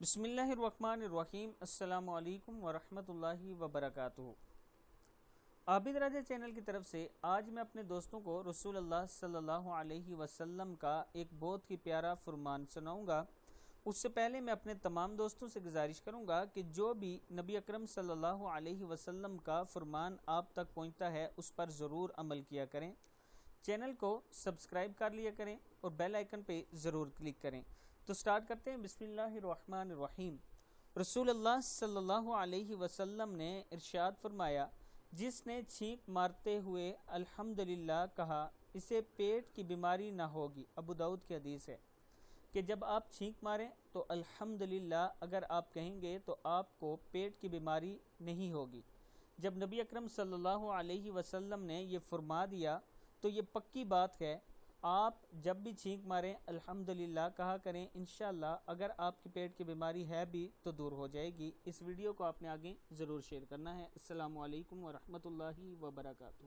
بسم اللہ الرحمن الرحیم۔ السلام علیکم ورحمۃ اللہ وبرکاتہ۔ عابد راجہ چینل کی طرف سے آج میں اپنے دوستوں کو رسول اللہ صلی اللہ علیہ وسلم کا ایک بہت ہی پیارا فرمان سناؤں گا۔ اس سے پہلے میں اپنے تمام دوستوں سے گزارش کروں گا کہ جو بھی نبی اکرم صلی اللہ علیہ وسلم کا فرمان آپ تک پہنچتا ہے اس پر ضرور عمل کیا کریں۔ چینل کو سبسکرائب کر لیا کریں اور بیل آئیکن پہ ضرور کلک کریں۔ تو سٹارٹ کرتے ہیں۔ بسم اللہ الرحمن الرحیم۔ رسول اللہ صلی اللہ علیہ وسلم نے ارشاد فرمایا، جس نے چھینک مارتے ہوئے الحمدللہ کہا اسے پیٹ کی بیماری نہ ہوگی۔ ابو داؤد کی حدیث ہے کہ جب آپ چھینک ماریں تو الحمدللہ اگر آپ کہیں گے تو آپ کو پیٹ کی بیماری نہیں ہوگی۔ جب نبی اکرم صلی اللہ علیہ وسلم نے یہ فرما دیا تو یہ پکی بات ہے، آپ جب بھی چھینک ماریں الحمدللہ کہا کریں، انشاءاللہ اگر آپ کی پیٹ کی بیماری ہے بھی تو دور ہو جائے گی۔ اس ویڈیو کو آپ نے آگے ضرور شیئر کرنا ہے۔ السلام علیکم ورحمۃ اللہ وبرکاتہ۔